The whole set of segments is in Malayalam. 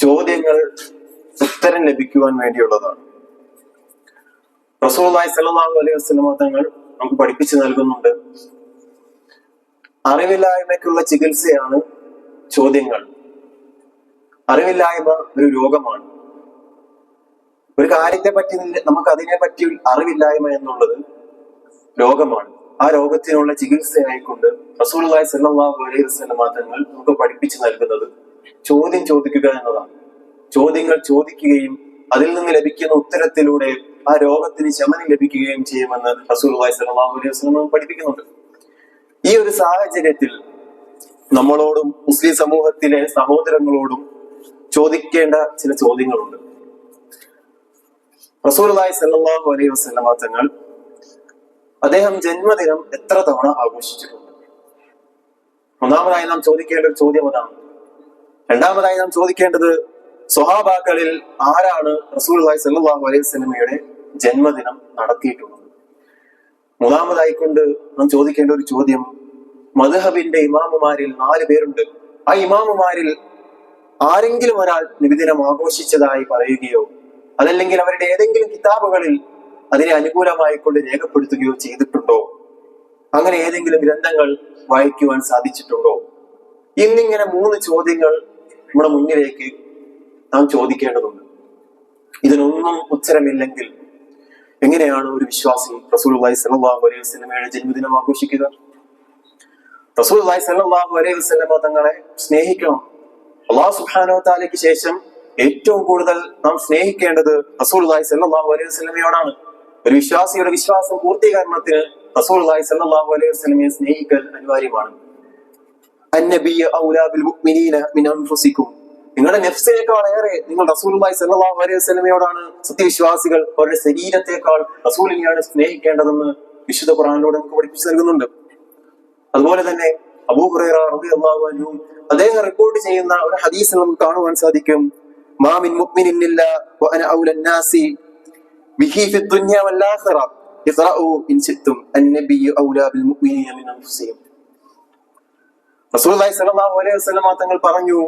ചോദ്യങ്ങൾ ഉത്തരം ലഭിക്കുവാൻ വേണ്ടിയുള്ളതാണ്. റസൂലുള്ളാഹി സ്വല്ലല്ലാഹു അലൈഹി വസല്ലം തങ്ങൾ നമുക്ക് പഠിപ്പിച്ചു നൽകുന്നുണ്ട്, അറിവില്ലായ്മയ്ക്കുള്ള ചികിത്സയാണ് ചോദ്യങ്ങൾ. അറിവില്ലായ്മ ഒരു രോഗമാണ്. ഒരു കാര്യത്തെ പറ്റി നമുക്ക് അതിനെ പറ്റി അറിവില്ലായ്മ എന്നുള്ളത് രോഗമാണ്. ആ രോഗത്തിനുള്ള ചികിത്സയായിക്കൊണ്ട് റസൂലുള്ളാഹി സ്വല്ലല്ലാഹു അലൈഹി വസല്ലം തങ്ങൾ നമുക്ക് പഠിപ്പിച്ചു നൽകുന്നത് ചോദ്യം ചോദിക്കുക എന്നതാണ്. ചോദ്യങ്ങൾ ചോദിക്കുകയും അതിൽ നിന്ന് ലഭിക്കുന്ന ഉത്തരത്തിലൂടെ ആ രോഗത്തിന് ശമനം ലഭിക്കുകയും ചെയ്യുമെന്ന് റസൂലുള്ളാഹി സ്വല്ലല്ലാഹു അലൈഹി വസല്ലം പഠിപ്പിക്കുന്നുണ്ട്. ഈ ഒരു സാഹചര്യത്തിൽ നമ്മളോടും മുസ്ലിം സമൂഹത്തിലെ സഹോദരങ്ങളോടും ചോദിക്കേണ്ട ചില ചോദ്യങ്ങളുണ്ട്. റസൂലുള്ളാഹി സ്വല്ലല്ലാഹു അലൈഹി വസല്ലം തങ്ങൾ അദ്ദേഹം ജന്മദിനം എത്ര തവണ ആഘോഷിച്ചിട്ടുണ്ട്? ഒന്നാമതായി നാം ചോദിക്കേണ്ട ഒരു ചോദ്യം അതാണ്. രണ്ടാമതായി നാം ചോദിക്കേണ്ടത്, സ്വഹാബാക്കളിൽ ആരാണ് റസൂലുള്ളാഹി സ്വല്ലല്ലാഹു അലൈഹി വസല്ലമയുടെ ജന്മദിനം നടത്തിയിട്ടുള്ളത്? മൂന്നാമതായിക്കൊണ്ട് നാം ചോദിക്കേണ്ട ഒരു ചോദ്യം, മദ്ഹബിന്റെ ഇമാമുമാരിൽ 4 പേരുണ്ട്. ആ ഇമാമുമാരിൽ ആരെങ്കിലും ഒരാൾ നബിദിനം ആഘോഷിച്ചതായി പറയുകയോ അതല്ലെങ്കിൽ അവരുടെ ഏതെങ്കിലും കിതാബുകളിൽ അതിനെ അനുകൂലമായിക്കൊണ്ട് രേഖപ്പെടുത്തുകയോ ചെയ്തിട്ടുണ്ടോ? അങ്ങനെ ഏതെങ്കിലും ഗ്രന്ഥങ്ങൾ വായിക്കുവാൻ സാധിച്ചിട്ടുണ്ടോ? എന്നിങ്ങനെ 3 ചോദ്യങ്ങൾ നമ്മുടെ മുന്നിലേക്ക് നാം ചോദിക്കേണ്ടതുണ്ട്. ഇതിനൊന്നും ഉത്തരമില്ലെങ്കിൽ എങ്ങനെയാണ് ഒരു വിശ്വാസി റസൂലുള്ളാഹി സ്വല്ലല്ലാഹു അലൈഹി വസല്ലമയുടെ ജന്മദിനം ആഘോഷിക്കുക? റസൂലുള്ളാഹി സ്വല്ലല്ലാഹു അലൈഹി വസല്ലമ തങ്ങളെ സ്നേഹിക്കണം. അല്ലാഹു സുബ്ഹാനഹു വ തആലയ്ക്ക് ശേഷം ഏറ്റവും കൂടുതൽ നാം സ്നേഹിക്കേണ്ടത് റസൂലുള്ളാഹി സ്വല്ലല്ലാഹു അലൈഹി വസല്ലമയോടാണ്. ഒരു വിശ്വാസിയുടെ വിശ്വാസം പൂർത്തീകരണത്തിന് റസൂലുള്ളാഹി സ്വല്ലല്ലാഹു അലൈഹി വസല്ലമയെ സ്നേഹിക്കൽ അനിവാര്യമാണ്. അന്നബിയ്യു ഔലാ ബിൽ മുഅ്മിനീന മിൻ അൻഫുസികും, നിങ്ങളുടെ നഫ്സിനേക്കാൾ ഏറെ നിങ്ങൾ റസൂലുള്ളാഹി സ്വല്ലല്ലാഹു അലൈഹി വസല്ലമയോടാണ് സത്യവിശ്വാസികൾ അവരുടെ ശരീരത്തെക്കാൾ റസൂലിനെയാണ് സ്നേഹിക്കേണ്ടതെന്ന് വിശുദ്ധ ഖുർആനിലൂടെ നമുക്ക് പഠിപ്പിച്ചു നൽകുന്നുണ്ട്. അതുപോലെ തന്നെ അബൂ ഹുറൈറ റളിയല്ലാഹു അൻഹു അദ്ദേഹം റിപ്പോർട്ട് ചെയ്യുന്ന ഒരു ഹദീസിൽ നമുക്ക് കാണുവാൻ സാധിക്കും, മാ മിൻ മുഅ്മിനിൻ ഇല്ലാ വഅന ഔലൻ നാസി ബിഹി ഫി ദുനിയ വൽ ആഖിറ ഇഖ്റഉ ഇൻ ശിഅ്തും അന്നബിയ്യു ഔലാ ബിൽ മുഅ്മിനീന മിൻ അൻഫുസിഹിം. റസൂലുള്ളാഹി സ്വല്ലല്ലാഹു അലൈഹി വസല്ലം തങ്ങൾ പറഞ്ഞു,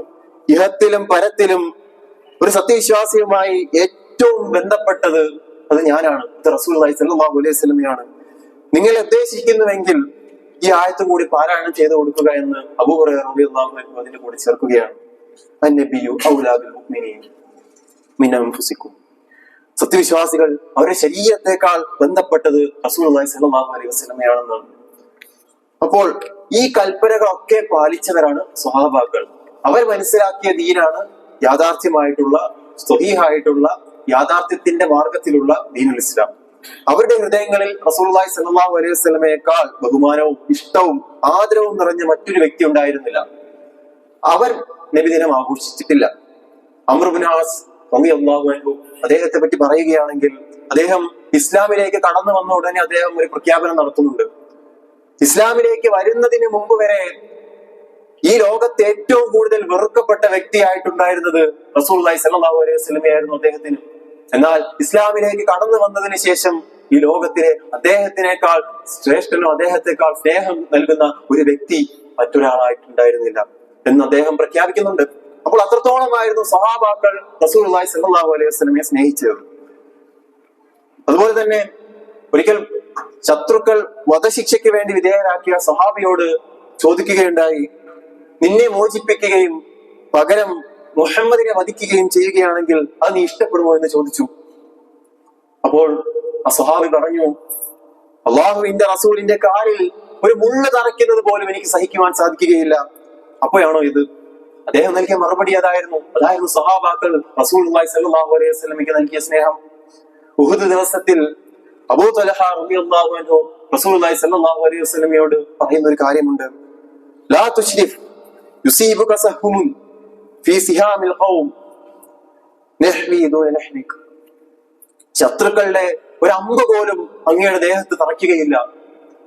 ഇഹത്തിലും പരത്തിലും ഒരു സത്യവിശ്വാസിയുമായി ഏറ്റവും ബന്ധപ്പെട്ടത് അത് ഞാനാണ്, ഇത് റസൂലുള്ളാഹി സ്വല്ലല്ലാഹു അലൈഹി വസല്ലമയാണ്. നിങ്ങൾ ഉദ്ദേശിക്കുന്നുവെങ്കിൽ ഈ ആയത്ത് കൂടി പാരായണം ചെയ്ത് കൊടുക്കുക എന്ന് അബൂ ഹുറൈറ റളിയല്ലാഹു അൻഹു അതിന്റെ കൂടെ ചേർക്കുകയാണ്. അന്നബിയ്യു ഔലാ ബിൽ മുഅ്മിനീന മിൻ അൻഫുസികും, സത്യവിശ്വാസികൾ അവരുടെ ശരീരത്തെക്കാൾ ബന്ധപ്പെട്ടത് റസൂലുള്ളാഹി സ്വല്ലല്ലാഹു അലൈഹി വസല്ലമയാണെന്നാണ്. അപ്പോൾ ഈ കൽപ്പനകളൊക്കെ പാലിച്ചവരാണ് സ്വഹാബാക്കൾ. അവർ മനസ്സിലാക്കിയ ദീനാണ് യാഥാർത്ഥ്യമായിട്ടുള്ള സ്വഹീഹായിട്ടുള്ള യാഥാർത്ഥ്യത്തിന്റെ മാർഗത്തിലുള്ള ദീനുൽ ഇസ്ലാം. അവരുടെ ഹൃദയങ്ങളിൽ റസൂലുള്ളാഹി സ്വല്ലല്ലാഹു അലൈഹി വസല്ലമയേക്കാൾ ബഹുമാനവും ഇഷ്ടവും ആദരവും നിറഞ്ഞ മറ്റൊരു വ്യക്തി ഉണ്ടായിരുന്നില്ല. അവർ നബിദിനം ആഘോഷിച്ചിട്ടില്ല. അംർ ഇബ്നു ആസ് റളിയല്ലാഹു അൻഹു അദ്ദേഹത്തെ പറ്റി പറയുകയാണെങ്കിൽ, അദ്ദേഹം ഇസ്ലാമിലേക്ക് കടന്നു വന്ന ഉടനെ അദ്ദേഹം ഒരു പ്രഖ്യാപനം നടത്തുന്നുണ്ട്. ഇസ്ലാമിലേക്ക് വരുന്നതിന് മുമ്പ് വരെ ഈ ലോകത്തെ ഏറ്റവും കൂടുതൽ വെറുക്കപ്പെട്ട വ്യക്തിയായിട്ടുണ്ടായിരുന്നത് റസൂലുള്ളാഹി സ്വല്ലല്ലാഹു അലൈഹി വസല്ലമയായിരുന്നു അദ്ദേഹത്തിന്. എന്നാൽ ഇസ്ലാമിലേക്ക് കടന്നു വന്നതിന് ശേഷം ഈ ലോകത്തിലെ അദ്ദേഹത്തിനേക്കാൾ ശ്രേഷ്ഠനോ അദ്ദേഹത്തെക്കാൾ സ്നേഹം നൽകുന്ന ഒരു വ്യക്തി മറ്റൊരാളായിട്ടുണ്ടായിരുന്നില്ല എന്ന് അദ്ദേഹം പ്രഖ്യാപിക്കുന്നുണ്ട്. അപ്പോൾ അത്രത്തോളമായിരുന്നു സഹാബാക്കൾ റസൂലുള്ളാഹി സ്വല്ലല്ലാഹു അലൈഹി വസല്ലമയെ സ്നേഹിച്ചത്. അതുപോലെ തന്നെ ഒരിക്കൽ ശത്രുക്കൾ വധശിക്ഷയ്ക്ക് വേണ്ടി വിധേയരാക്കിയ സഹാബിയോട് ചോദിക്കുകയുണ്ടായി, നിന്നെ മോചിപ്പിക്കുകയും പകരം മുഹമ്മദിനെ വധിക്കുകയും ചെയ്യുകയാണെങ്കിൽ അത് നീ ഇഷ്ടപ്പെടുമോ എന്ന് ചോദിച്ചു. അപ്പോൾ ആ സ്വഹാബി പറഞ്ഞു, അള്ളാഹുവിന്റെ റസൂലിന്റെ കാലിൽ ഒരു മുള്ള് തറയ്ക്കുന്നത് പോലും എനിക്ക് സഹിക്കുവാൻ സാധിക്കുകയില്ല. അപ്പോഴാണോ ഇത്? അദ്ദേഹം നൽകിയ മറുപടി അതായിരുന്നു സ്വഹാബാക്കൾ റസൂലുള്ളാഹി സ്വല്ലല്ലാഹു അലൈഹി വസല്ലമയ്ക്ക് നൽകിയ സ്നേഹം. ഉഹുദ് ദിവസത്തിൽ അബൂ തൽഹ റളിയല്ലാഹു അൻഹു റസൂലുള്ളാഹി സ്വല്ലല്ലാഹു അലൈഹി വസല്ലമയോട് പറയുന്ന ഒരു കാര്യമുണ്ട്, ലാ തുശ്രിഫ് യുസീബുക സഹ്മുൻ ഫീ സിഹാമിൽ ഖൗം നഹ്വി ദൂന നഹ്വിക. ശത്രുക്കളുടെ ഒരു അമ്പ് പോലും അങ്ങയുടെ ദേഹത്ത് തറയ്ക്കുകയില്ല,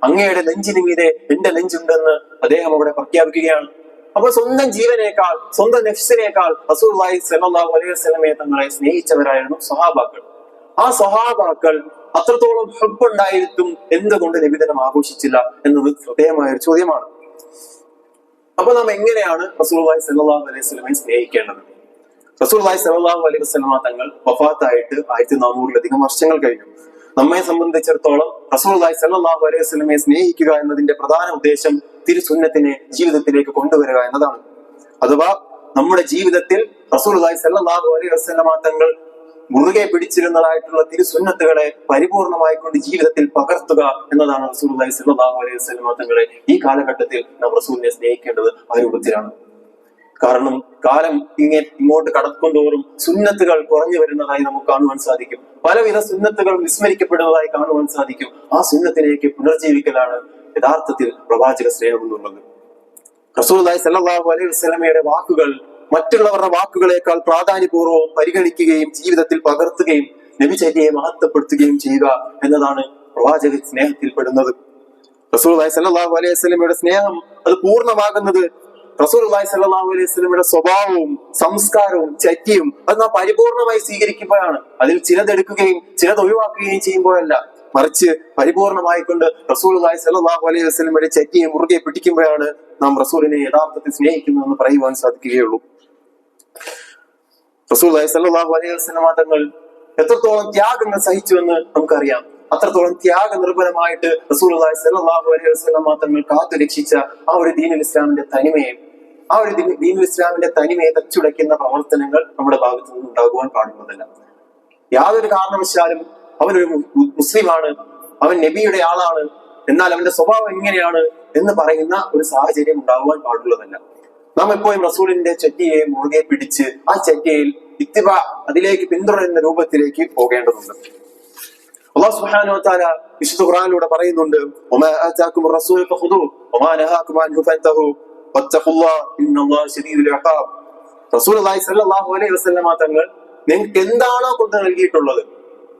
അങ്ങയുടെ നെഞ്ചിന് മീതെ എന്റെ നെഞ്ചുണ്ടെന്ന് അദ്ദേഹം അവിടെ പ്രഖ്യാപിക്കുകയാണ്. അപ്പൊ സ്വന്തം ജീവനേക്കാൾ സ്വന്തം നഫ്സിനേക്കാൾ റസൂലുള്ളാഹി സ്വല്ലല്ലാഹു അലൈഹി വസല്ലമയെ തങ്ങളെ സ്നേഹിച്ചവരായിരുന്നു സ്വഹാബാക്കൾ. ആ സ്വഹാബാക്കൾ അത്രത്തോളം ഹബ്ബുണ്ടായിട്ടും എന്തുകൊണ്ട് നബിദിനം ആഘോഷിച്ചില്ല എന്നത് ഹൃദയമായ ഒരു ചോദ്യമാണ്. അപ്പൊ നാം എങ്ങനെയാണ് റസൂലുള്ളാഹി സ്വല്ലല്ലാഹു അലൈഹി വസല്ലമയെ സ്നേഹിക്കേണ്ടത്? റസൂലുള്ളാഹി സ്വല്ലല്ലാഹു അലൈഹി വസല്ലമ തങ്ങൾ വഫാത്തായിട്ട് 1400-ലധികം വർഷങ്ങൾ കഴിഞ്ഞു. നമ്മെ സംബന്ധിച്ചിടത്തോളം റസൂലുള്ളാഹി സ്വല്ലല്ലാഹു അലൈഹി വസല്ലമയെ സ്നേഹിക്കുക എന്നതിന്റെ പ്രധാന ഉദ്ദേശം തിരുസുന്നത്തിനെ ജീവിതത്തിലേക്ക് കൊണ്ടുവരിക എന്നതാണ്. അഥവാ നമ്മുടെ ജീവിതത്തിൽ റസൂലുള്ളാഹി സ്വല്ലല്ലാഹു അലൈഹി വസല്ലമ തങ്ങൾ മുറുകെ പിടിച്ചിരുന്നതായിട്ടുള്ള തിരുസുന്നത്തുകളെ പരിപൂർണമായി കൊണ്ട് ജീവിതത്തിൽ പകർത്തുക എന്നതാണ് റസൂലുള്ളാഹി സ്വല്ലല്ലാഹു അലൈഹി വസല്ലമ തങ്ങളെ ഈ കാലഘട്ടത്തിൽ നാം റസൂലിനെ സ്നേഹിക്കേണ്ടത് ആ രൂപത്തിലാണ്. കാരണം കാലം ഇങ്ങോട്ട് കടക്കും തോറും സുന്നത്തുകൾ കുറഞ്ഞു വരുന്നതായി നമുക്ക് കാണുവാൻ സാധിക്കും. പലവിധ സുന്നത്തുകൾ വിസ്മരിക്കപ്പെടുന്നതായി കാണുവാൻ സാധിക്കും. ആ സുന്നത്തിലേക്ക് പുനർജീവിക്കലാണ് യഥാർത്ഥത്തിൽ പ്രവാചക സ്നേഹം എന്നുള്ളത്. റസൂലുള്ളാഹി സ്വല്ലല്ലാഹു അലൈഹി വസല്ലമയുടെ വാക്കുകൾ മറ്റുള്ളവരുടെ വാക്കുകളെക്കാൾ പ്രാധാന്യപൂർവ്വം പരിഗണിക്കുകയും ജീവിതത്തിൽ പകർത്തുകയും നബിചര്യയെ മഹത്വപ്പെടുത്തുകയും ചെയ്യുക എന്നതാണ് പ്രവാചക സ്നേഹത്തിൽപ്പെടുന്നത്. റസൂലുള്ളാഹി സ്വല്ലല്ലാഹു അലൈഹി വസല്ലമയുടെ സ്നേഹം അത് പൂർണ്ണമാകുന്നത് റസൂലുള്ളാഹി സ്വല്ലല്ലാഹു അലൈഹി വസല്ലമയുടെ സ്വഭാവവും സംസ്കാരവും ചര്യയും അത് നാം പരിപൂർണമായി സ്വീകരിക്കുമ്പോഴാണ്. അതിൽ ചിലതെടുക്കുകയും ചിലത് ഒഴിവാക്കുകയും ചെയ്യുമ്പോഴല്ല, മറിച്ച് പരിപൂർണമായി കൊണ്ട് റസൂലുള്ളാഹി സ്വല്ലല്ലാഹു അലൈഹി വസല്ലമയുടെ ചര്യയെ മുറുകെ പിടിക്കുമ്പോഴാണ് നാം റസൂലിനെ യഥാർത്ഥത്തിൽ സ്നേഹിക്കുന്നതെന്ന് പറയുവാൻ സാധിക്കുകയുള്ളൂ. റസൂലുള്ളാഹി സ്വല്ലല്ലാഹു അലൈഹി വസല്ലമ തങ്ങൾ എത്രത്തോളം ത്യാഗങ്ങൾ സഹിച്ചുവെന്ന് നമുക്കറിയാം. അത്രത്തോളം ത്യാഗ നിർഭരമായിട്ട് റസൂലുള്ളാഹി സ്വല്ലല്ലാഹു അലൈഹി വസല്ലമ തങ്ങൾ കാത്തു രക്ഷിച്ച ആ ഒരു ദീനുൽ ഇസ്ലാമിന്റെ തനിമയെ ദീനുൽ ഇസ്ലാമിന്റെ തനിമയെ തച്ചുടയ്ക്കുന്ന പ്രവർത്തനങ്ങൾ നമ്മുടെ ഭാഗത്തു നിന്ന് ഉണ്ടാകുവാൻ പാടുന്നതല്ല. യാതൊരു കാരണവശാലും അവനൊരു മുസ്ലിമാണ്, അവൻ നബിയുടെ ആളാണ്, എന്നാൽ അവന്റെ സ്വഭാവം എങ്ങനെയാണ് എന്ന് പറയുന്ന ഒരു സാഹചര്യം ഉണ്ടാകുവാൻ പാടുള്ളതല്ല. നാം എപ്പോഴും റസൂലിന്റെ ചര്യയെ മുറുകെ പിടിച്ച് ആ ചര്യയിൽ ഇത്തിബാ അതിലേക്ക് പിന്തുടരുന്ന രൂപത്തിലേക്ക് പോകേണ്ടതുണ്ട്. അല്ലാഹു സുബ്ഹാനഹു വ തആല വിശുദ്ധ ഖുർആനിലൂടെ പറയുന്നുണ്ട്, വമാ ആതാകുമുർ റസൂലു ഫഖുദൂ വമാ നഹാകും അൻഹു ഫൻതഹു വത്തഖുല്ലാഹ ഇന്നല്ലാഹ ശദീദുൽ ഇഖാബ്. റസൂലുള്ളാഹി സ്വല്ലല്ലാഹു അലൈഹി വസല്ലമ തങ്ങൾ നിങ്ങൾക്ക് എന്താണോ കൊണ്ട് നൽകിയിട്ടുള്ളത്,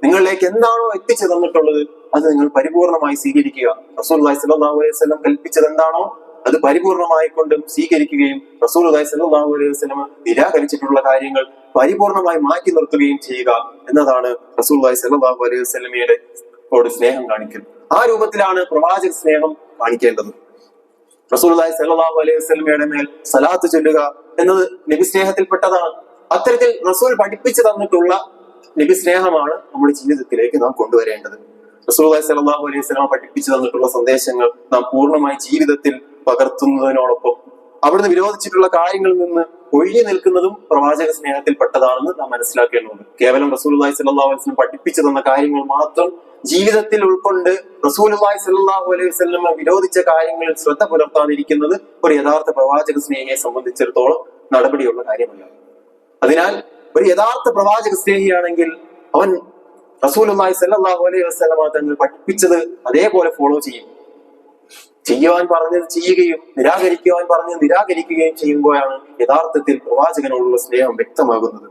നിങ്ങളിലേക്ക് എന്താണോ എത്തിച്ചു തന്നിട്ടുള്ളത്, അത് നിങ്ങൾ പരിപൂർണമായി സ്വീകരിക്കുക. റസൂലുള്ളാഹി സ്വല്ലല്ലാഹു അലൈഹി വസല്ലം കൽപ്പിച്ചത് എന്താണോ അത് പരിപൂർണമായി കൊണ്ടും സ്വീകരിക്കുകയും റസൂലുള്ളാഹി സ്വല്ലല്ലാഹു അലൈഹി വസല്ലം നിരാകരിച്ചിട്ടുള്ള കാര്യങ്ങൾ പരിപൂർണമായി മാറ്റി നിർത്തുകയും ചെയ്യുക എന്നതാണ് റസൂലുള്ളാഹി സ്വല്ലല്ലാഹു അലൈഹി വസല്ലമയുടെ സ്നേഹം കാണിക്കൽ. ആ രൂപത്തിലാണ് പ്രവാചക സ്നേഹം കാണിക്കേണ്ടത്. റസൂലുള്ളാഹി സ്വല്ലല്ലാഹു അലൈഹി വസല്ലമയുടെ മേൽ സലാത്ത് ചൊല്ലുക എന്നത് നബി സ്നേഹത്തിൽപ്പെട്ടതാണ്. അത്തരത്തിൽ റസൂൽ പഠിപ്പിച്ചു തന്നിട്ടുള്ള നബി സ്നേഹമാണ് നമ്മുടെ ജീവിതത്തിലേക്ക് നാം കൊണ്ടുവരേണ്ടത്. റസൂലുള്ളാഹി സ്വല്ലല്ലാഹു അലൈഹി വസല്ലം പഠിപ്പിച്ചു തന്നിട്ടുള്ള സന്ദേശങ്ങൾ നാം പൂർണ്ണമായി ജീവിതത്തിൽ പകർത്തുന്നതിനോടൊപ്പം അവിടുന്ന് വിരോധിച്ചിട്ടുള്ള കാര്യങ്ങളിൽ നിന്ന് ഒഴിഞ്ഞു നിൽക്കുന്നതും പ്രവാചക സ്നേഹത്തിൽപ്പെട്ടതാണെന്ന് നാം മനസ്സിലാക്കേണ്ടതുണ്ട്. കേവലം റസൂലുള്ളാഹി സ്വല്ലല്ലാഹു അലൈഹി വസല്ലം പഠിപ്പിച്ചു തന്ന കാര്യങ്ങൾ മാത്രം ജീവിതത്തിൽ ഉൾക്കൊണ്ട് റസൂലുള്ളാഹി സ്വല്ലല്ലാഹു അലൈഹി വസല്ലം വിരോധിച്ച കാര്യങ്ങളിൽ ശ്രദ്ധ പുലർത്താതിരിക്കുന്നത് ഒരു യഥാർത്ഥ പ്രവാചക സ്നേഹിയെ സംബന്ധിച്ചിടത്തോളം നടപടിയുള്ള കാര്യമല്ല. അതിനാൽ ഒരു യഥാർത്ഥ പ്രവാചക സ്നേഹിയാണെങ്കിൽ അവൻ റസൂലുള്ളാഹി സ്വല്ലല്ലാഹു അലൈഹി വസല്ലം തങ്ങൾ പഠിപ്പിച്ചത് അതേപോലെ ഫോളോ ചെയ്യും. ചെയ്യുവാൻ പറഞ്ഞത് ചെയ്യുകയും നിരാകരിക്കുവാൻ പറഞ്ഞത് നിരാകരിക്കുകയും ചെയ്യുമ്പോഴാണ് യഥാർത്ഥത്തിൽ പ്രവാചകനോടുള്ള സ്നേഹം വ്യക്തമാകുന്നത്.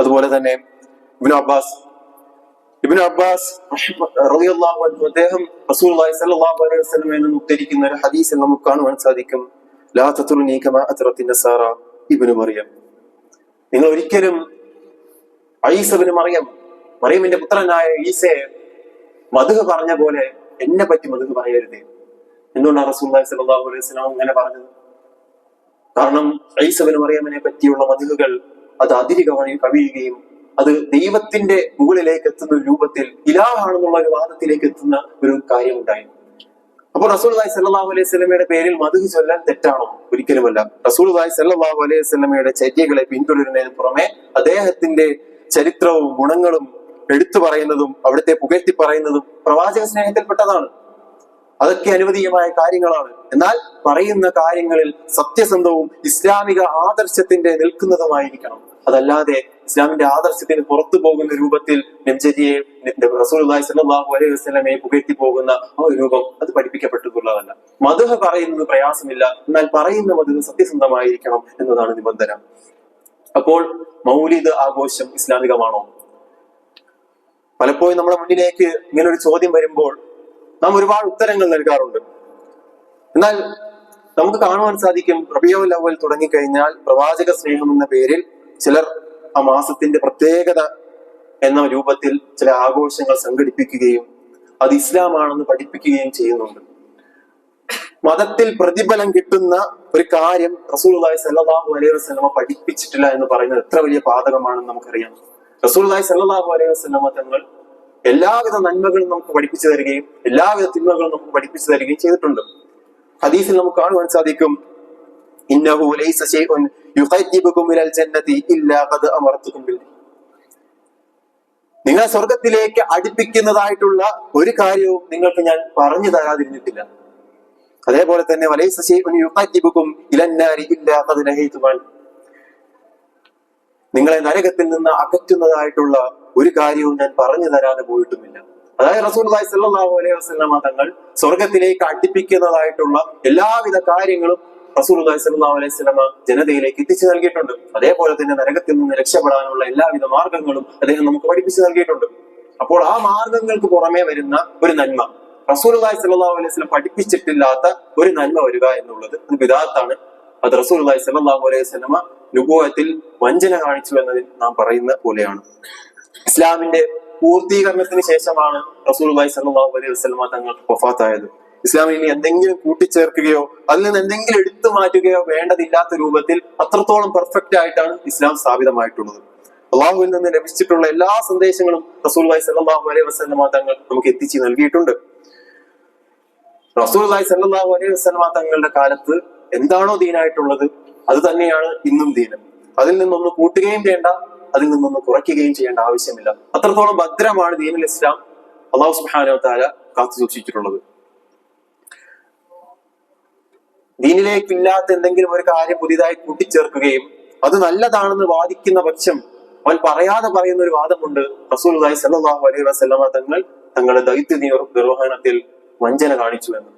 അതുപോലെ തന്നെ ഇബ്നു അബ്ബാസ് റളിയല്ലാഹു അൻഹു അദ്ദേഹം റസൂലുള്ളാഹി സ്വല്ലല്ലാഹു അലൈഹി വസല്ലമയിൽ നിന്ന് ഉദ്ധരിക്കുന്ന ഒരു ഹദീസിൽ നമുക്ക് കാണുവാൻ സാധിക്കും, ലാ തത്റുനി കമാ അത്റത്തിൻ നസാറ ഇബ്നു മറിയം. നിങ്ങൾ ഒരിക്കലും ഈസ ഇബ്നു മറിയമിന്റെ പുത്രനായ ഈസയെ മദ്ഹ് പറഞ്ഞ പോലെ എന്നെ പറ്റി മദ്ഹ് പറയരുത്. എന്തുകൊണ്ടാണ് റസൂലുള്ളാഹി സ്വല്ലല്ലാഹു അലൈഹി വസല്ലം അങ്ങനെ പറഞ്ഞത്? കാരണം ഈസ ഇബ്നു മറിയമിനെ പറ്റിയുള്ള മദ്ഹുകൾ അത് അതിര് കവിയുകയും അത് ദൈവത്തിന്റെ മുകളിലേക്ക് എത്തുന്ന ഒരു രൂപത്തിൽ ഇലാഹാണെന്നുള്ള ഒരു വാദത്തിലേക്ക് എത്തുന്ന ഒരു കാര്യം ഉണ്ടായി. അപ്പോൾ റസൂലുള്ളാഹി സ്വല്ലല്ലാഹു അലൈഹി വസല്ലമയുടെ പേരിൽ മദ്ഹ് ചൊല്ലാൻ തെറ്റാണോ? ഒരിക്കലുമല്ല. റസൂലുള്ളാഹി സ്വല്ലല്ലാഹു അലൈഹി വസല്ലമയുടെ ചര്യകളെ പിന്തുടരുന്നതിന് പുറമെ അദ്ദേഹത്തിന്റെ ചരിത്രവും ഗുണങ്ങളും എടുത്തു പറയുന്നതും അവിടുത്തെ പുകഴ്ത്തി പറയുന്നതും പ്രവാചക സ്നേഹത്തിൽപ്പെട്ടതാണ്. അതൊക്കെ അനുവദീയമായ കാര്യങ്ങളാണ്. എന്നാൽ പറയുന്ന കാര്യങ്ങളിൽ സത്യസന്ധവും ഇസ്ലാമിക ആദർശത്തിന്റെ നിൽക്കുന്നതുമായിരിക്കണം. അതല്ലാതെ ഇസ്ലാമിന്റെ ആദർശത്തിന് പുറത്തു പോകുന്ന രൂപത്തിൽ നബിചര്യയെ റസൂലുള്ളാഹി സ്വല്ലല്ലാഹു അലൈഹി വസല്ലമയെ പുകഴ്ത്തി പോകുന്ന ആ ഒരു രൂപം അത് പഠിപ്പിക്കപ്പെട്ടിട്ടുള്ളതല്ല. മദ്ഹ് പറയുന്നത് പ്രയാസമില്ല, എന്നാൽ പറയുന്ന മദ്ഹ് സത്യസന്ധമായിരിക്കണം എന്നതാണ് നിബന്ധന. അപ്പോൾ മൗലിദ് ആഘോഷം ഇസ്ലാമികമാണോ? പലപ്പോഴും നമ്മുടെ മുന്നിലേക്ക് ഇങ്ങനെ ഒരു ചോദ്യം വരുമ്പോൾ നാം ഒരുപാട് ഉത്തരങ്ങൾ നൽകാറുണ്ട്. എന്നാൽ നമുക്ക് കാണുവാൻ സാധിക്കും, റബീഉൽ അവ്വൽ തുടങ്ങിക്കഴിഞ്ഞാൽ പ്രവാചക സ്നേഹം എന്ന പേരിൽ ചിലർ ആ മാസത്തിന്റെ പ്രത്യേകത എന്ന രൂപത്തിൽ ചില ആഘോഷങ്ങൾ സംഘടിപ്പിക്കുകയും അത് ഇസ്ലാമാണെന്ന് പഠിപ്പിക്കുകയും ചെയ്യുന്നുണ്ട്. മതത്തിൽ പ്രതിഫലം കിട്ടുന്ന ഒരു കാര്യം റസൂലുള്ളാഹി സ്വല്ലല്ലാഹു അലൈഹി വസല്ലമ പഠിപ്പിച്ചിട്ടില്ല എന്ന് പറയുന്നത് എത്ര വലിയ പാതകമാണെന്ന് നമുക്കറിയാം. റസൂലുള്ളാഹി സ്വല്ലല്ലാഹു അലൈഹി വസല്ലമ തങ്ങൾ എല്ലാവിധ നന്മകളും നമുക്ക് പഠിപ്പിച്ചു തരികയും എല്ലാവിധ തിന്മകളും നമുക്ക് പഠിപ്പിച്ചു തരികയും ചെയ്തിട്ടുണ്ട്. ഹദീസിൽ നമുക്ക് കാണുവാൻ സാധിക്കും, ഇന്നഹു ലൈസ ശൈഉൻ യുഖദ്ദിബുകും ഇലൽ ജന്നതി ഇല്ലാ ഖദ് അമർതുകും ബിൽ. നിങ്ങളെ സ്വർഗത്തിലേക്ക് അടുപ്പിക്കുന്നതായിട്ടുള്ള ഒരു കാര്യവും നിങ്ങൾക്ക് ഞാൻ പറഞ്ഞു തരാതിരുന്നിട്ടില്ല. അതേപോലെ തന്നെ വലൈസ ശൈഉൻ യുഖദ്ദിബുകും ഇലന്നാരി ഇല്ലാ ഖദ് നഹൈതുക. നിങ്ങളെ നരകത്തിൽ നിന്ന് അകറ്റുന്നതായിട്ടുള്ള ഒരു കാര്യവും ഞാൻ പറഞ്ഞു തരാതെ പോയിട്ടുമില്ല. അതായത് റസൂലുള്ളാഹി സ്വല്ലല്ലാഹു അലൈഹി വസല്ലമ തങ്ങൾ സ്വർഗത്തിലേക്ക് അടുപ്പിക്കുന്നതായിട്ടുള്ള എല്ലാവിധ കാര്യങ്ങളും റസൂലുള്ളാഹി സ്വല്ലല്ലാഹു അലൈഹി വസല്ലമ ജനതയിലേക്ക് എത്തിച്ചു നൽകിയിട്ടുണ്ട്. അതേപോലെ തന്നെ നരകത്തിൽ നിന്ന് രക്ഷപ്പെടാനുള്ള എല്ലാവിധ മാർഗങ്ങളും അദ്ദേഹം നമുക്ക് പഠിപ്പിച്ചു നൽകിയിട്ടുണ്ട്. അപ്പോൾ ആ മാർഗങ്ങൾക്ക് പുറമെ വരുന്ന ഒരു നന്മ, റസൂലുള്ളാഹി സ്വല്ലല്ലാഹു അലൈഹി വസല്ലം പഠിപ്പിച്ചിട്ടില്ലാത്ത ഒരു നന്മ വരിക എന്നുള്ളത് അത് ബിദഅത്താണ്. അത് റസൂലുള്ളാഹി സ്വല്ലല്ലാഹു അലൈഹി വസല്ലമ നുബുവത്തിൽ വഞ്ചന കാണിച്ചു എന്നതിൽ നാം പറയുന്ന പോലെയാണ്. ഇസ്ലാമിന്റെ പൂർത്തീകരണത്തിന് ശേഷമാണ് റസൂലുള്ളാഹി സ്വല്ലല്ലാഹു അലൈഹി വസല്ലമ തങ്ങൾ വഫാത്തായത്. ഇസ്ലാമിൽ ഇനി എന്തെങ്കിലും കൂട്ടിച്ചേർക്കുകയോ അതിൽ നിന്ന് എന്തെങ്കിലും എടുത്തു മാറ്റുകയോ വേണ്ടതില്ലാത്ത രൂപത്തിൽ അത്രത്തോളം പെർഫെക്റ്റ് ആയിട്ടാണ് ഇസ്ലാം സ്ഥാപിതമായിട്ടുള്ളത്. അള്ളാഹുവിൽ നിന്ന് ലഭിച്ചിട്ടുള്ള എല്ലാ സന്ദേശങ്ങളും റസൂലുള്ളാഹി സ്വല്ലല്ലാഹു അലൈഹി വസല്ലമ തങ്ങൾ നമുക്ക് എത്തിച്ചു നൽകിയിട്ടുണ്ട്. റസൂലുള്ളാഹി സ്വല്ലല്ലാഹു അലൈഹി വസല്ലമ തങ്ങളുടെ കാലത്ത് എന്താണോ ദീനായിട്ടുള്ളത് അത് തന്നെയാണ് ഇന്നും ദീനം. അതിൽ നിന്നൊന്ന് കൂട്ടുകയും ചെയ്യേണ്ട, അതിൽ നിന്നൊന്ന് കുറയ്ക്കുകയും ചെയ്യേണ്ട ആവശ്യമില്ല. അത്രത്തോളം ഭദ്രമാണ് ദീനുൽ ഇസ്ലാം അല്ലാഹു സുബ്ഹാനഹു വ തആല കാത്തു സൂക്ഷിച്ചിട്ടുള്ളത്. ദീനിലേക്ക് ഇല്ലാത്ത എന്തെങ്കിലും ഒരു കാര്യം പുതിയതായി കൂട്ടിച്ചേർക്കുകയും അത് നല്ലതാണെന്ന് വാദിക്കുന്ന പക്ഷം അവൻ പറയാതെ പറയുന്ന ഒരു വാദമുണ്ട്, റസൂലുള്ളാഹി സ്വല്ലല്ലാഹു അലൈഹി വസല്ലമ തങ്ങൾ തങ്ങളുടെ ദൗത്യ നിർവഹണത്തിൽ വഞ്ചന കാണിച്ചു എന്ന്.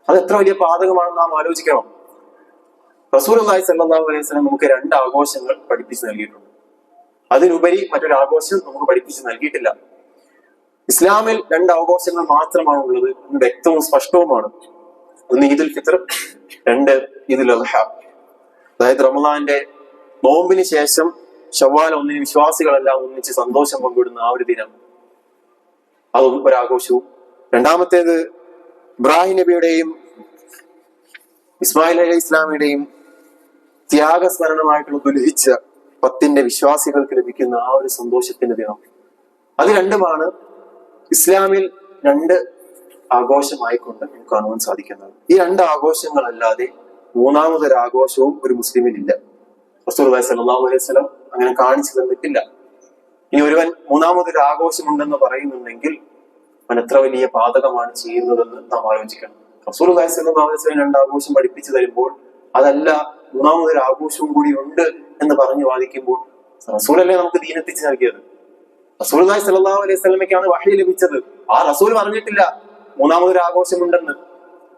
അത് എത്ര വലിയ പാതകമാണെന്ന് നാം ആലോചിക്കണം. റസൂലുള്ളാഹി സ്വല്ലല്ലാഹു അലൈഹി വസല്ലം നമുക്ക് 2 ആഘോഷങ്ങൾ പഠിപ്പിച്ചു നൽകിയിട്ടുണ്ട്. അതിനുപരി മറ്റൊരു ആഘോഷം നമുക്ക് പഠിപ്പിച്ചു നൽകിയിട്ടില്ല. ഇസ്ലാമിൽ 2 ആഘോഷങ്ങൾ മാത്രമാണ് ഉള്ളത് എന്ന് വ്യക്തവും സ്പഷ്ടവുമാണ്. ഒന്ന് ഈദുൽ ഫിത്ർ, 2 ഈദുൽ അദ്ഹ. അതായത് റമളാന്റെ നോമ്പിന് ശേഷം ശവ്വാൽ 1 വിശ്വാസികളെല്ലാം ഒന്നിച്ച് സന്തോഷം പങ്കിടുന്ന ആ ഒരു ദിനം, അതും ഒരാഘോഷവും. രണ്ടാമത്തേത് ഇബ്രാഹിം നബിയുടെയും ഇസ്മായിൽ അലൈഹി ഇസ്ലാമിയുടെയും ത്യാഗസ്മരണമായിട്ടുള്ള ദുൽഹിജ്ജ 10 വിശ്വാസികൾക്ക് ലഭിക്കുന്ന ആ ഒരു സന്തോഷത്തിന്റെ ദിനം. അത് രണ്ടുമാണ് ഇസ്ലാമിൽ 2 ആഘോഷമായിക്കൊണ്ട് നമുക്ക് കാണുവാൻ സാധിക്കുന്നത്. ഈ 2 ആഘോഷങ്ങളല്ലാതെ മൂന്നാമതൊരു ആഘോഷവും ഒരു മുസ്ലിമിനില്ല. റസൂലുള്ളാഹി സ്വല്ലല്ലാഹു അലൈഹി വസല്ലം അങ്ങനെ കാണിച്ചു തന്നിട്ടില്ല. ഇനി ഒരുവൻ മൂന്നാമതൊരു ആഘോഷമുണ്ടെന്ന് പറയുന്നുണ്ടെങ്കിൽ അവൻ എത്ര വലിയ പാതകമാണ് ചെയ്യുന്നതെന്ന് നാം ആലോചിക്കണം. റസൂലുള്ളാഹി സ്വല്ലല്ലാഹു അലൈഹി വസല്ലം 2 ആഘോഷം പഠിപ്പിച്ചു തരുമ്പോൾ അതല്ല മൂന്നാമതൊരു ആഘോഷവും കൂടി ഉണ്ട് എന്ന് പറഞ്ഞു വാദിക്കുമ്പോൾ റസൂലല്ലേ നമുക്ക് ദീൻ എത്തിച്ചു നൽകിയത്? റസൂലുള്ളാഹി സ്വല്ലല്ലാഹു അലൈഹി വസല്ലമയ്ക്കാണ് വഹി ലഭിച്ചത്. ആ റസൂൽ പറഞ്ഞിട്ടില്ല മൂന്നാമതൊരു ആഘോഷമുണ്ടെന്ന്.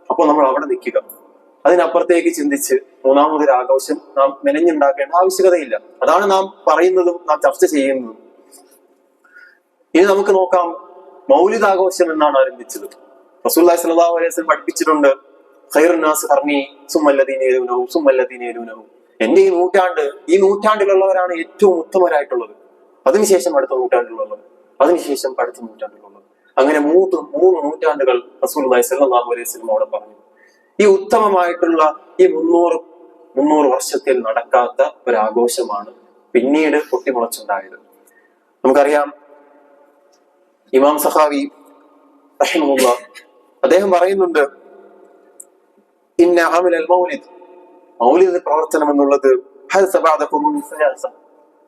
അപ്പോൾ നമ്മൾ അവിടെ നിൽക്കുക. അതിനപ്പുറത്തേക്ക് ചിന്തിച്ച് മൂന്നാമതൊരു ആഘോഷം നാം മെനഞ്ഞുണ്ടാക്കേണ്ട ആവശ്യകതയില്ല. അതാണ് നാം പറയുന്നതും നാം ചർച്ച ചെയ്യുന്നതും. ഇനി നമുക്ക് നോക്കാം, മൗലിദ് ആഘോഷം എന്നാണ് ആരംഭിച്ചത്. റസൂലുള്ളാഹി സ്വല്ലല്ലാഹു അലൈഹി വസല്ലം പഠിപ്പിച്ചിട്ടുണ്ട്, ഖൈറുൻ നാസ് ഖർനി സുമ്മല്ലദീന യലൂനഹും സുമ്മല്ലദീന യലൂനഹും. എന്റെ ഈ നൂറ്റാണ്ടിലുള്ളവരാണ് ഏറ്റവും ഉത്തമരായിട്ടുള്ളത്. അതിനുശേഷം അടുത്ത നൂറ്റാണ്ടിലുള്ളവർ, അതിനുശേഷം അടുത്ത നൂറ്റാണ്ടിലുള്ളവർ. അങ്ങനെ 3 നൂറ്റാണ്ടുകൾ റസൂലുള്ളാഹി സ്വല്ലല്ലാഹു അലൈഹി വസല്ലം അവിടെ പറഞ്ഞു. ഈ ഉത്തമമായിട്ടുള്ള ഈ 300 വർഷത്തിൽ നടക്കാത്ത ഒരു ആഘോഷമാണ് പിന്നീട് പൊട്ടിമുളച്ചുണ്ടായത്. നമുക്കറിയാം, ഇമാം സഖാവി റഹിമഹുല്ലാഹ് അദ്ദേഹം പറയുന്നുണ്ട്, ഇന്ന അമലൽ മൗലിദ് പ്രവർത്തനം എന്നുള്ളത്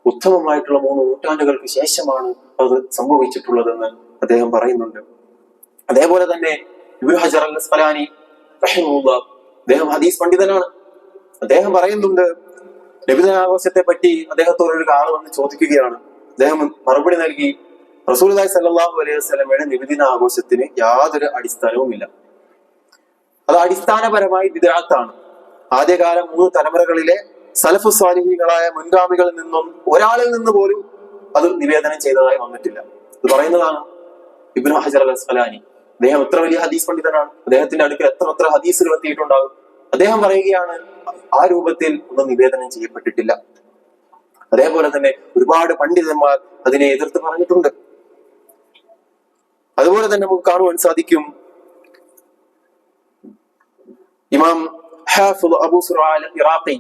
ഉത്തമമായിട്ടുള്ള 3 നൂറ്റാണ്ടുകൾക്ക് ശേഷമാണ് അത് സംഭവിച്ചിട്ടുള്ളതെന്ന് അദ്ദേഹം പറയുന്നുണ്ട്. അതേപോലെ തന്നെ ഇബ്നു ഹജർ അൽ അസ്ഖലാനി റഹിമഹുല്ലാഹ് അദ്ദേഹം ഹദീസ് പണ്ഡിതനാണ്. അദ്ദേഹം പറയുന്നുണ്ട്, നബിദിനാഘോഷത്തെ പറ്റി അദ്ദേഹത്തോട് ഒരു ആൾ വന്ന് ചോദിക്കുകയാണ്. അദ്ദേഹം മറുപടി നൽകി, റസൂലുള്ളാഹി സ്വല്ലല്ലാഹു അലൈഹി വസല്ലമയുടെ നബിദിനാഘോഷത്തിന് യാതൊരു അടിസ്ഥാനവുമില്ല. അത് അടിസ്ഥാനപരമായി ബിദ്അത്താണ്. ആദ്യകാല 3 തലമുറകളിലെ സലഫു സ്വാലിഹീങ്ങളായ മുൻഗാമികളിൽ നിന്നും ഒരാളിൽ നിന്ന് പോലും അത് നിവേദനം ചെയ്തതായി വന്നിട്ടില്ല. ഇത് പറയുന്നതാണ് ഇബ്നു ഹജർ അൽ അസ്ഖലാനി. അദ്ദേഹം എത്ര വലിയ ഹദീസ് പണ്ഡിതനാണ്. അദ്ദേഹത്തിന്റെ അടുക്കൽ എത്ര ഹദീസുകൾ എത്തിയിട്ടുണ്ടാകും. അദ്ദേഹം പറയുകയാണ്, ആ രൂപത്തിൽ ഒന്നും നിവേദനം ചെയ്യപ്പെട്ടിട്ടില്ല. അതേപോലെ തന്നെ ഒരുപാട് പണ്ഡിതന്മാർ അതിനെ എതിർത്ത് പറഞ്ഞിട്ടുണ്ട്. അതുപോലെ തന്നെ നമുക്ക് കാണുവാൻ സാധിക്കും, ഇമാം ഹാഫിദ് അബൂ സുറ ഇറാഖി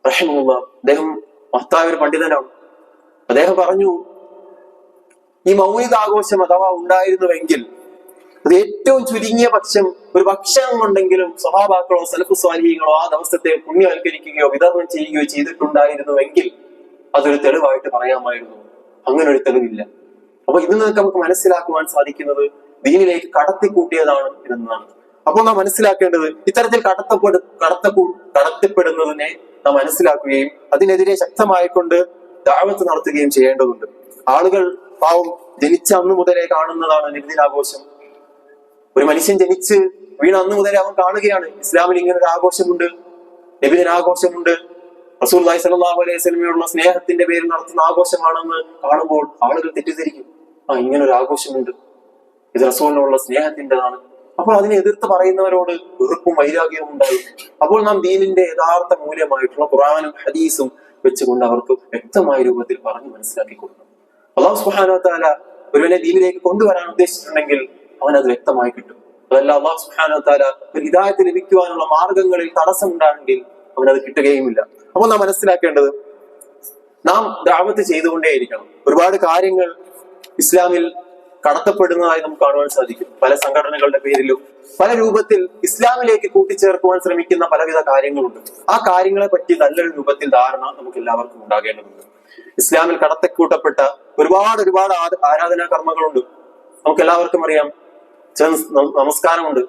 റഹിമഹുല്ലാഹ്, അദ്ദേഹം മഹത്തായ ഒരു പണ്ഡിതനാണ്. അദ്ദേഹം പറഞ്ഞു, ഈ മൗലിദ് ആഘോഷം അഥവാ ഉണ്ടായിരുന്നുവെങ്കിൽ അത് ഏറ്റവും ചുരുങ്ങിയ പക്ഷം ഒരു ഭക്ഷണം കൊണ്ടെങ്കിലും സ്വഹാബാക്കളോ സലഫു സ്വാലിഹീങ്ങളോ ആ ദിവസത്തെ പുണ്യവൽക്കരിക്കുകയോ വിതരണം ചെയ്യുകയോ ചെയ്തിട്ടുണ്ടായിരുന്നുവെങ്കിൽ അതൊരു തെളിവായിട്ട് പറയാമായിരുന്നു. അങ്ങനെ ഒരു തെളിവില്ല. അപ്പൊ ഇതിൽ നിന്നൊക്കെ നമുക്ക് മനസ്സിലാക്കുവാൻ സാധിക്കുന്നത് ദീനിലേക്ക് കടത്തിക്കൂട്ടിയതാണ് എന്നതാണ്. അപ്പോൾ നാം മനസ്സിലാക്കേണ്ടത് ഇത്തരത്തിൽ കടത്തിപ്പെടുന്നതിനെ നാം മനസ്സിലാക്കുകയും അതിനെതിരെ ശക്തമായിക്കൊണ്ട് ദഅവത്ത് നടത്തുകയും ചെയ്യേണ്ടതുണ്ട്. ആളുകൾ പാവം ജനിച്ച അന്ന് മുതലേ കാണുന്നതാണ് നബിദിനാഘോഷം. ഒരു മനുഷ്യൻ ജനിച്ച് വീണ അന്ന് മുതലേ അവൻ കാണുകയാണ് ഇസ്ലാമിൽ ഇങ്ങനെ ഒരു ആഘോഷമുണ്ട്, നബിദിനാഘോഷമുണ്ട്, റസൂലുള്ളാഹി സ്വല്ലല്ലാഹു അലൈഹി വസല്ലമയോടുള്ള സ്നേഹത്തിന്റെ പേരിൽ നടത്തുന്ന ആഘോഷമാണെന്ന് കാണുമ്പോൾ ആളുകൾ തെറ്റിദ്ധരിക്കും. ഇങ്ങനെ ഒരു ആഘോഷമുണ്ട്, ഇത് റസൂലിനോടുള്ള സ്നേഹത്തിൻ്റെതാണ്. അപ്പോൾ അതിനെ എതിർത്ത് പറയുന്നവരോട് വെറുപ്പും വൈരാഗ്യവും ഉണ്ടാകും. അപ്പോൾ നാം ദീനിന്റെ യഥാർത്ഥ മൂല്യമായിട്ടുള്ള ഖുർആനും ഹദീസും വെച്ചുകൊണ്ട് അവർക്ക് വ്യക്തമായ രൂപത്തിൽ പറഞ്ഞു മനസ്സിലാക്കി കൊടുക്കണം. അല്ലാഹു സുബ്ഹാനഹു വ തആല ഒരുവനെ ദീനിലേക്ക് കൊണ്ടുവരാൻ ഉദ്ദേശിച്ചിട്ടുണ്ടെങ്കിൽ അവനത് വ്യക്തമായി കിട്ടും. അതല്ല അല്ലാഹു സുബ്ഹാനഹു വ തആല ഒരു ഹിദായത്ത് ലഭിക്കുവാനുള്ള മാർഗങ്ങളിൽ തടസ്സമുണ്ടാണെങ്കിൽ അവനത് കിട്ടുകയുമില്ല. അപ്പോൾ നാം മനസ്സിലാക്കേണ്ടത് നാം ദഅവത്ത് ചെയ്തുകൊണ്ടേയിരിക്കണം. ഒരുപാട് കാര്യങ്ങൾ ഇസ്ലാമിൽ കടത്തപ്പെടുന്നതായി നമുക്ക് കാണുവാൻ സാധിക്കും. പല സംഘടനകളുടെ പേരിലും പല രൂപത്തിൽ ഇസ്ലാമിലേക്ക് കൂട്ടിച്ചേർക്കുവാൻ ശ്രമിക്കുന്ന പലവിധ കാര്യങ്ങളുണ്ട്. ആ കാര്യങ്ങളെ പറ്റി നല്ലൊരു രൂപത്തിൽ ധാരണ നമുക്ക് എല്ലാവർക്കും ഉണ്ടാകേണ്ടതുണ്ട്. ഇസ്ലാമിൽ കടത്തിക്കൂട്ടപ്പെട്ട ഒരുപാട് ആരാധനാ കർമ്മങ്ങളുണ്ട്. നമുക്ക് എല്ലാവർക്കും അറിയാം. നമസ്കാരമുണ്ട്.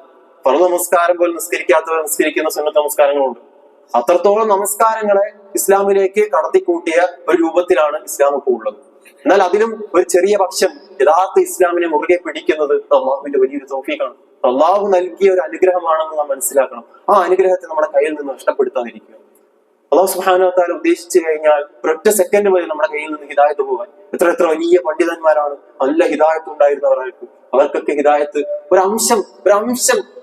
ഫർദ് നമസ്കാരം പോലും നിസ്കരിക്കാത്തവർ നിസ്കരിക്കുന്ന സുന്നത്ത് നമസ്കാരങ്ങളുണ്ട്. അത്രത്തോളം നമസ്കാരങ്ങളെ ഇസ്ലാമിലേക്ക് കടത്തിക്കൂട്ടിയ ഒരു രൂപത്തിലാണ് ഇസ്ലാം ഇപ്പോൾ ഉള്ളത്. എന്നാൽ അതിലും ഒരു ചെറിയ പക്ഷം യഥാർത്ഥ ഇസ്ലാമിനെ മുറുകെ പിടിക്കുന്നത് അള്ളാഹുവിന്റെ വലിയൊരു തൗഫീഖാണ്. അള്ളാഹു നൽകിയ ഒരു അനുഗ്രഹമാണെന്ന് നാം മനസ്സിലാക്കണം. ആ അനുഗ്രഹത്തെ നമ്മുടെ കയ്യിൽ നിന്ന് നഷ്ടപ്പെടുത്താതിരിക്കുക. അള്ളാഹു സുബ്ഹാനഹു വ തആല ഉദ്ദേശിച്ചു കഴിഞ്ഞാൽ ഒരൊറ്റ സെക്കൻഡ് മതി നമ്മുടെ കയ്യിൽ നിന്ന് ഹിദായത്ത് പോകാൻ. എത്ര വലിയ പണ്ഡിതന്മാരാണ്, നല്ല ഹിദായത്ത് ഉണ്ടായിരുന്നവരായിരിക്കും. അവർക്കൊക്കെ ഹിദായത്ത് ഒരംശം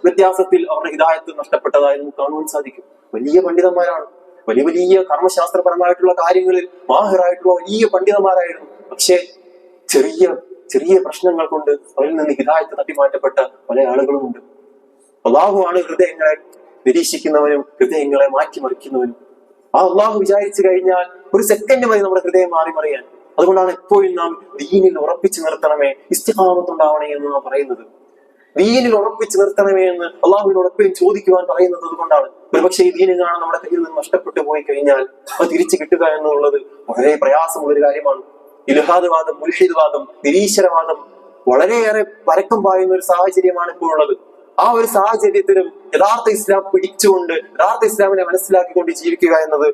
വ്യത്യാസത്തിൽ അവരുടെ ഹിദായത്ത് നഷ്ടപ്പെട്ടതായി നമുക്ക് കാണുവാൻ സാധിക്കും. വലിയ പണ്ഡിതന്മാരാണ്, വലിയ കർമ്മശാസ്ത്രപരമായിട്ടുള്ള കാര്യങ്ങളിൽ മാഹിറായിട്ടുള്ള വലിയ പണ്ഡിതന്മാരായിരുന്നു. പക്ഷെ ചെറിയ പ്രശ്നങ്ങൾ കൊണ്ട് അവരിൽ നിന്ന് ഹിദായത്ത് തട്ടിമാറ്റപ്പെട്ട പല ആളുകളുമുണ്ട്. അള്ളാഹുവാണ് ഹൃദയങ്ങളെ നിരീക്ഷിക്കുന്നവനും ഹൃദയങ്ങളെ മാറ്റിമറിക്കുന്നവനും. ആ അള്ളാഹു വിചാരിച്ചു കഴിഞ്ഞാൽ ഒരു സെക്കൻഡ് മതി നമ്മുടെ ഹൃദയം മാറിമറിയാൻ. അതുകൊണ്ടാണ് എപ്പോഴും നാം ദീനിൽ ഉറപ്പിച്ചു നിർത്തണമേ, ഇസ്തിഖാമത്ത് ഉണ്ടാവണേ എന്ന് നാം പറയുന്നത്. ദീനിൽ ഉറപ്പിച്ചു നിർത്തണമേ എന്ന് അള്ളാഹുവിനോട് എപ്പോഴും ചോദിക്കുവാൻ പറയുന്നത് അതുകൊണ്ടാണ്. ഒരുപക്ഷെ ഈ ദീനിൽ കാണാൻ നമ്മുടെ കയ്യിൽ നിന്ന് നഷ്ടപ്പെട്ടു പോയി കഴിഞ്ഞാൽ അത് തിരിച്ചു കിട്ടുക എന്നുള്ളത് വളരെ പ്രയാസമുള്ളൊരു കാര്യമാണ്. ഇൽഹാദ് വാദം, മുൽഹിദ് വാദം, നിരീശ്വരവാദം വളരെയേറെ പരക്കം പായുന്ന ഒരു സാഹചര്യമാണ് ഇപ്പോൾ ഉള്ളത്. ആ ഒരു സാഹചര്യത്തിലും യഥാർത്ഥ ഇസ്ലാം പിടിച്ചുകൊണ്ട് യഥാർത്ഥ ഇസ്ലാമിനെ മനസ്സിലാക്കിക്കൊണ്ട് ജീവിക്കുക എന്നത്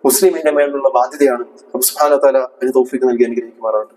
മുസ്ലിമിന്റെ മേലുള്ള ബാധ്യതയാണ്. സുബ്ഹാനഹു വ തആല അതിന് തൗഫീഖ് നൽകി അനുഗ്രഹിക്കുമാറാവട്ടെ.